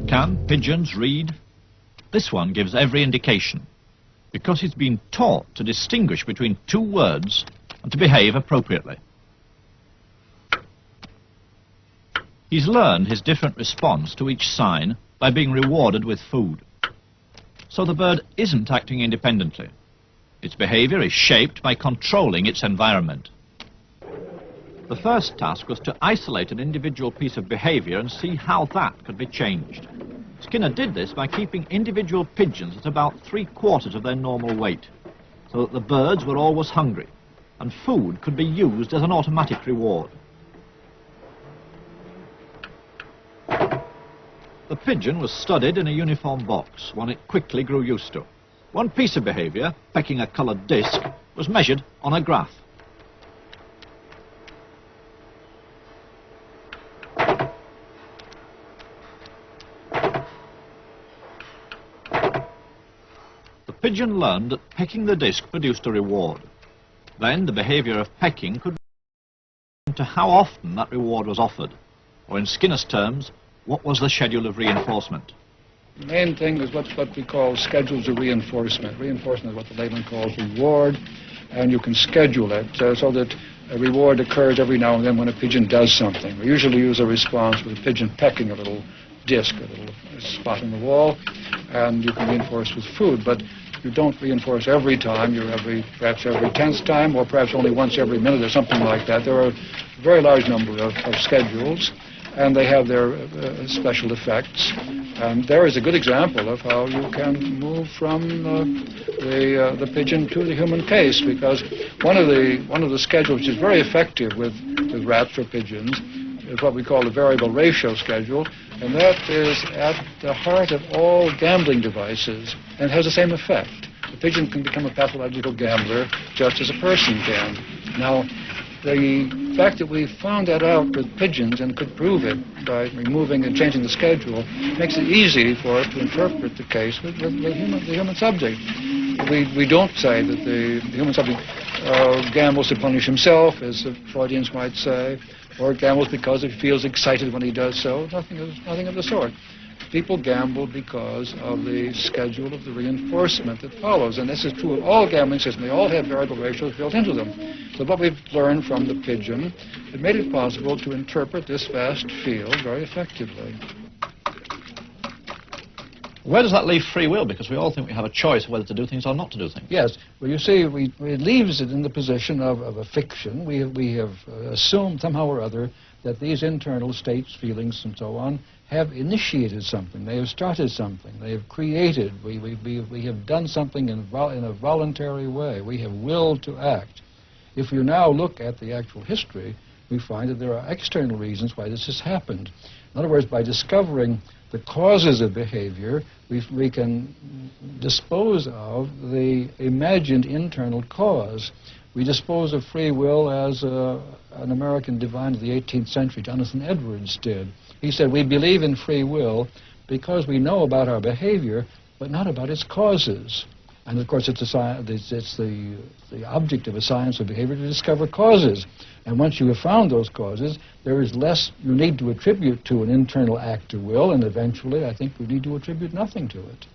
Can pigeons read? This one gives every indication, because he's been taught to distinguish between two words and to behave appropriately. He's learned his different response to each sign by being rewarded with food. So the bird isn't acting independently. Its behavior is shaped by controlling its environment. The first task was to isolate an individual piece of behavior and see how that could be changed. Skinner did this by keeping individual pigeons at about 3/4 of their normal weight, so that the birds were always hungry, and food could be used as an automatic reward. The pigeon was studied in a uniform box, one it quickly grew used to. One piece of behavior, pecking a coloured disc, was measured on a graph. The pigeon learned that pecking the disc produced a reward. Then the behavior of pecking could be to how often that reward was offered, or in Skinner's terms, what was the schedule of reinforcement. The main thing is what we call schedules of reinforcement. Reinforcement is what the layman calls reward, and you can schedule it so that a reward occurs every now and then when a pigeon does something. We usually use a response with a pigeon pecking a little disc, a little spot in the wall, and you can reinforce with food, but you don't reinforce every time. You're perhaps every 10th time, or perhaps only once every minute or something like that. There are a very large number of schedules, and they have their special effects. And there is a good example of how you can move from the pigeon to the human case, because one of the schedules which is very effective with rats or pigeons is what we call the variable ratio schedule, and that is at the heart of all gambling devices, and has the same effect. The pigeon can become a pathological gambler just as a person can. Now, the fact that we found that out with pigeons and could prove it by removing and changing the schedule makes it easy for us to interpret the case with the human subject. We don't say that the human subject gambles to punish himself, as the Freudians might say, or gambles because he feels excited when he does so. Nothing of the sort. People gamble because of the schedule of the reinforcement that follows, and this is true of all gambling systems. They all have variable ratios built into them. So what we've learned from the pigeon, it made it possible to interpret this vast field very effectively. Where does that leave free will? Because we all think we have a choice whether to do things or not to do things. Yes. Well, you see, it leaves it in the position of a fiction. We have assumed somehow or other that these internal states, feelings, and so on, have initiated something. They have started something. They have created. We have done something in a voluntary way. We have willed to act. If you now look at the actual history, we find that there are external reasons why this has happened. In other words, by discovering the causes of behavior, we can dispose of the imagined internal cause. We dispose of free will as an American divine of the 18th century, Jonathan Edwards, did. He said, we believe in free will because we know about our behavior, but not about its causes. And of course, it's the object of a science of behavior to discover causes. And once you have found those causes, there is less you need to attribute to an internal act of will, and eventually, I think we need to attribute nothing to it.